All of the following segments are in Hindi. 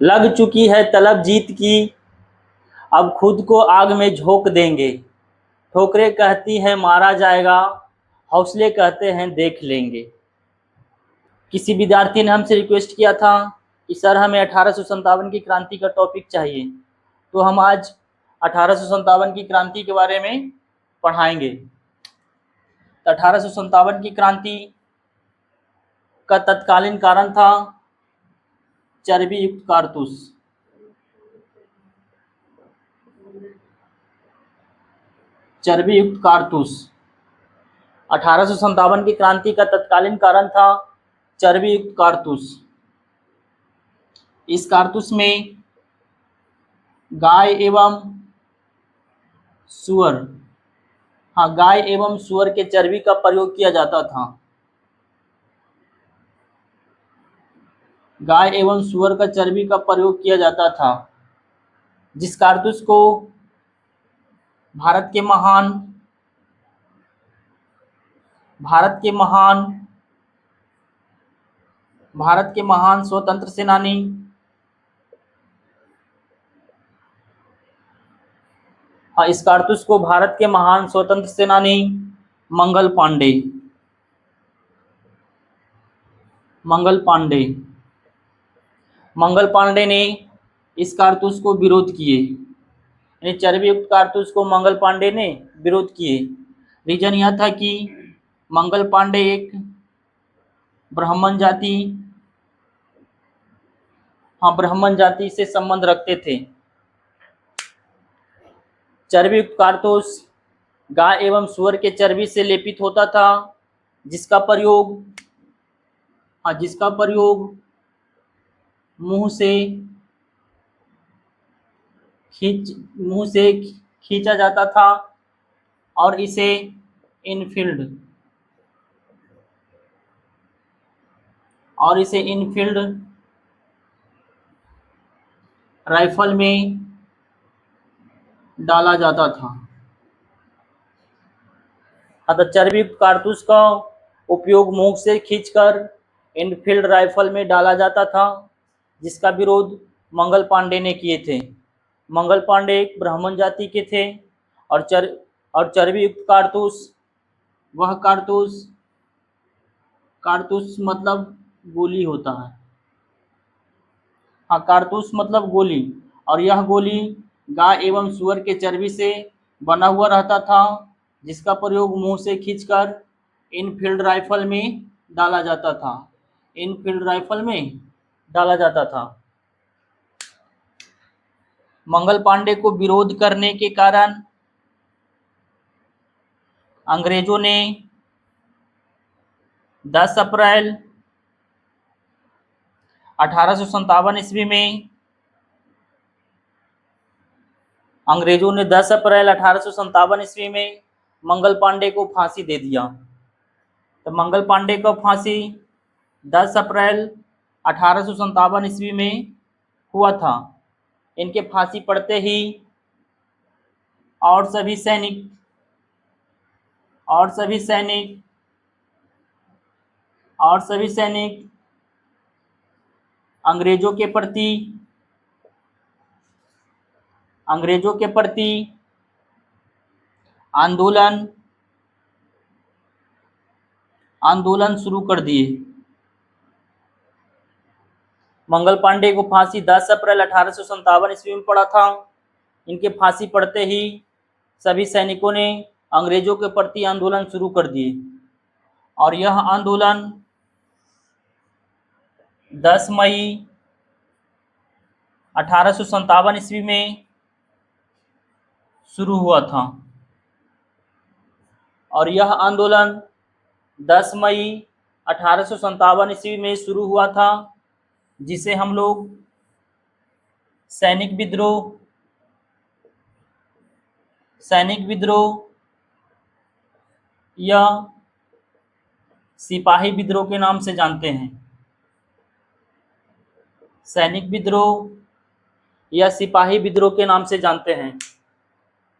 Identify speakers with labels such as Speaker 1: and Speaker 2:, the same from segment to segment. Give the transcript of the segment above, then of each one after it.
Speaker 1: लग चुकी है तलब जीत की, अब खुद को आग में झोंक देंगे। ठोकरें कहती हैं मारा जाएगा, हौसले कहते हैं देख लेंगे। किसी विद्यार्थी ने हमसे रिक्वेस्ट किया था कि सर हमें 1857 की क्रांति का टॉपिक चाहिए, तो हम आज 1857 की क्रांति के बारे में पढ़ाएंगे। 1857 की क्रांति का तत्कालीन कारण था चर्बी युक्त कारतूस। चर्बी युक्त कारतूस 1857 की क्रांति का तत्कालीन कारण था चर्बी युक्त कारतूस। इस कारतूस में गाय एवं सुअर गाय एवं सुअर के चर्बी का प्रयोग किया जाता था। गाय एवं सुअर का चर्बी का प्रयोग किया जाता था। जिस कारतूस को भारत के महान स्वतंत्र सेनानी इस कारतूस को भारत के महान स्वतंत्र सेनानी मंगल पांडे ने इस कारतूस को विरोध किए। यानी चर्बी युक्त कारतूस को मंगल पांडे ने विरोध किए। रीजन यह था कि मंगल पांडे एक ब्राह्मण जाति से संबंध रखते थे। चर्बी युक्त कारतूस गाय एवं सुअर के चर्बी से लेपित होता था, जिसका प्रयोग मुंह से खींचा जाता था और इसे इनफील्ड राइफल में डाला जाता था। अतः चर्बी युक्त कारतूस का उपयोग मुंह से खींचकर इनफील्ड राइफल में डाला जाता था, जिसका विरोध मंगल पांडे ने किए थे। मंगल पांडे एक ब्राह्मण जाति के थे और चर्बी युक्त कारतूस वह कारतूस मतलब गोली होता है। कारतूस मतलब गोली, और यह गोली गाय एवं सुअर के चर्बी से बना हुआ रहता था, जिसका प्रयोग मुंह से खींचकर इनफील्ड राइफल में डाला जाता था। मंगल पांडे को विरोध करने के कारण अंग्रेजों ने 10 अप्रैल 1857 ईस्वी में मंगल पांडे को फांसी दे दिया। तो मंगल पांडे को फांसी 10 अप्रैल 1857 ईस्वी में हुआ था। इनके फांसी पड़ते ही और सभी सैनिक अंग्रेजों के प्रति आंदोलन शुरू कर दिए। मंगल पांडे को फांसी 10 अप्रैल 1857 ईस्वी में पड़ा था। इनके फांसी पड़ते ही सभी सैनिकों ने अंग्रेजों के प्रति आंदोलन शुरू कर दिए, और यह आंदोलन 10 मई 1857 ईस्वी में शुरू हुआ था। और यह आंदोलन 10 मई 1857 ईस्वी में शुरू हुआ था, जिसे हम लोग सैनिक विद्रोह या सिपाही विद्रोह के नाम से जानते हैं। सैनिक विद्रोह या सिपाही विद्रोह के नाम से जानते हैं।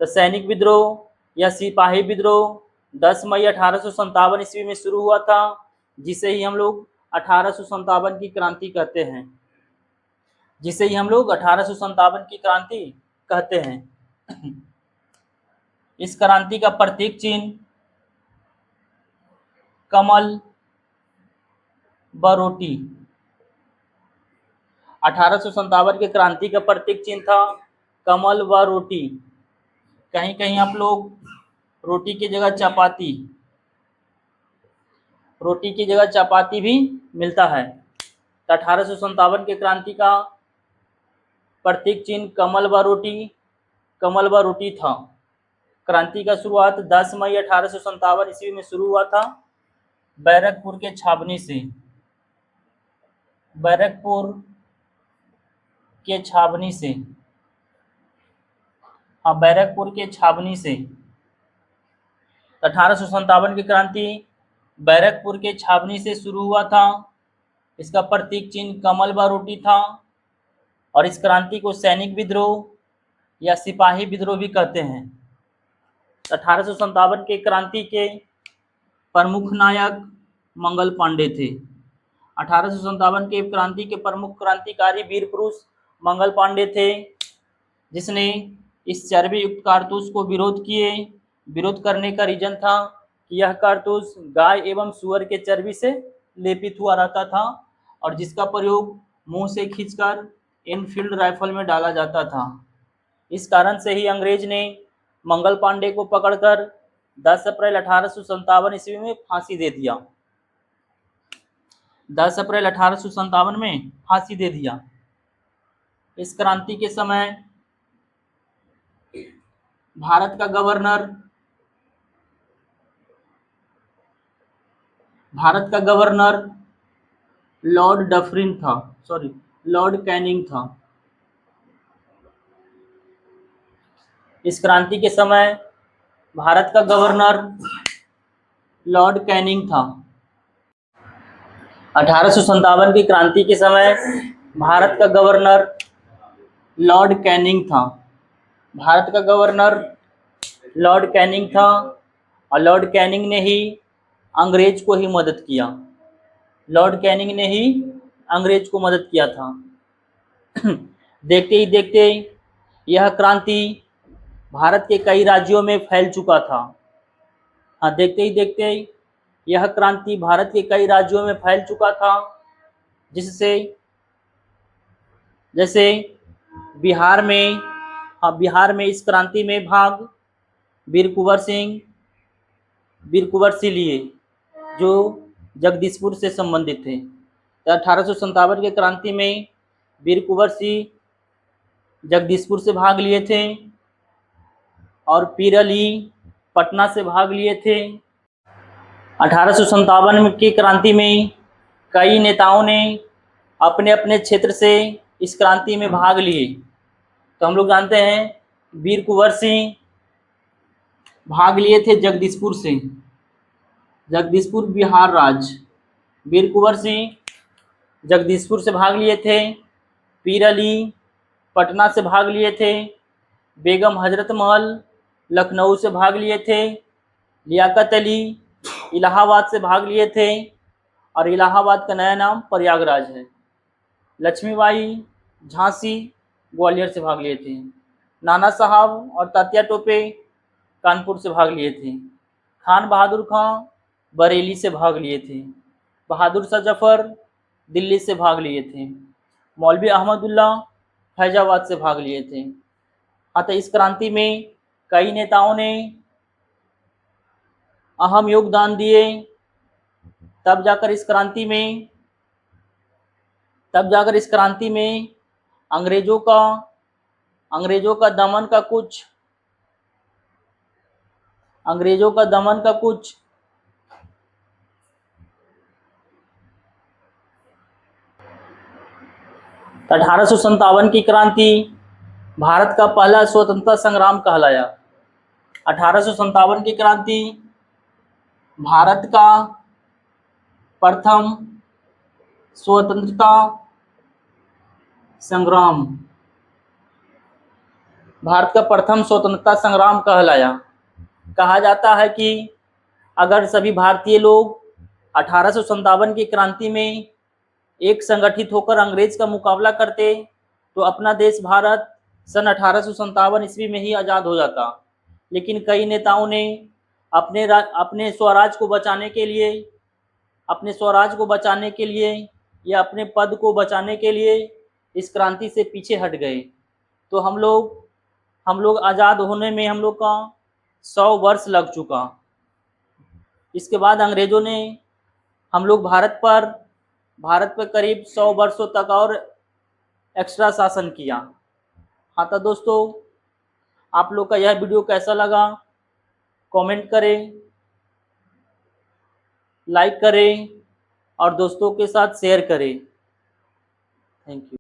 Speaker 1: तो सैनिक विद्रोह या सिपाही विद्रोह 10 मई 1857 ईस्वी में शुरू हुआ था, जिसे ही हम लोग 1857 की क्रांति कहते हैं। जिसे ही हम लोग 1857 की क्रांति कहते हैं। इस क्रांति का प्रतीक चिन्ह कमल व रोटी। 1857 के क्रांति का प्रतीक चिन्ह था कमल व रोटी। कहीं कहीं आप लोग रोटी की जगह चपाती भी मिलता है। तो 1857 के क्रांति का प्रतीक चिन्ह कमल व रोटी था। क्रांति का शुरुआत 10 मई 1857 ईस्वी में शुरू हुआ था बैरकपुर के छावनी से। बैरकपुर के छावनी से 1857 की क्रांति बैरकपुर के छावनी से शुरू हुआ था। इसका प्रतीक चिन्ह कमल व रोटी था और इस क्रांति को सैनिक विद्रोह या सिपाही विद्रोह भी कहते हैं। 1857 के क्रांति के प्रमुख नायक मंगल पांडे थे। 1857 के क्रांति के प्रमुख क्रांतिकारी वीर पुरुष मंगल पांडे थे, जिसने इस चर्बी युक्त कारतूस को विरोध करने का रीजन था कि यह कारतूस गाय एवं सुअर के चर्बी से लेपित हुआ रहता था और जिसका प्रयोग मुंह से खींचकर एनफील्ड राइफल में डाला जाता था। इस कारण से ही अंग्रेज ने मंगल पांडे को पकड़कर 10 अप्रैल 1857 ईस्वी में फांसी दे दिया। 10 अप्रैल 1857 में फांसी दे दिया। इस क्रांति के समय भारत का गवर्नर लॉर्ड कैनिंग था। इस क्रांति के समय भारत का गवर्नर लॉर्ड कैनिंग था। 1857 की क्रांति के समय भारत का गवर्नर लॉर्ड कैनिंग था। भारत का गवर्नर लॉर्ड कैनिंग था और लॉर्ड कैनिंग ने ही अंग्रेज को ही मदद किया। लॉर्ड कैनिंग ने ही अंग्रेज को मदद किया था। देखते ही देखते यह क्रांति भारत के कई राज्यों में फैल चुका था। देखते ही देखते यह क्रांति भारत के कई राज्यों में फैल चुका था, जिससे जैसे बिहार में इस क्रांति में भाग वीर कुंवर सिंह लिए, जो जगदीशपुर से संबंधित थे। 1857 के क्रांति में वीर कुंवर सिंह जगदीशपुर से भाग लिए थे और पीर अली पटना से भाग लिए थे। 1857 की क्रांति में कई नेताओं ने अपने अपने क्षेत्र से इस क्रांति में भाग लिए। तो हम लोग जानते हैं वीर कुंवर सिंह भाग लिए थे जगदीशपुर बिहार राज्य। वीर कुंवर सिंह जगदीशपुर से भाग लिए थे, पीर अली पटना से भाग लिए थे, बेगम हजरत महल लखनऊ से भाग लिए थे, लियाकत अली इलाहाबाद से भाग लिए थे और इलाहाबाद का नया नाम प्रयागराज है। लक्ष्मीबाई झांसी ग्वालियर से भाग लिए थे। नाना साहब और तात्या टोपे कानपुर से भाग लिए थे। खान बहादुर खां बरेली से भाग लिए थे। बहादुर शाह जफर दिल्ली से भाग लिए थे। मौलवी अहमदुल्ला फैजाबाद से भाग लिए थे। तो इस क्रांति में कई नेताओं ने अहम योगदान दिए। तब जाकर इस क्रांति में अंग्रेजों का दमन का कुछ 1857 की क्रांति भारत का पहला स्वतंत्रता संग्राम कहलाया। 1857 की क्रांति भारत का प्रथम स्वतंत्रता संग्राम कहलाया। कहा जाता है कि अगर सभी भारतीय लोग 1857 की क्रांति में एक संगठित होकर अंग्रेज का मुकाबला करते तो अपना देश भारत सन 1857 ईस्वी में ही आज़ाद हो जाता। लेकिन कई नेताओं ने अपने स्वराज को बचाने के लिए, या अपने पद को बचाने के लिए इस क्रांति से पीछे हट गए। तो हम लोग आज़ाद होने में हम लोग का 100 वर्ष लग चुका। इसके बाद अंग्रेज़ों ने हम लोग भारत पर करीब 100 वर्षों तक और एक्स्ट्रा शासन किया। हाँ तो दोस्तों, आप लोग का यह वीडियो कैसा लगा कमेंट करें, लाइक करें और दोस्तों के साथ शेयर करें। Thank you.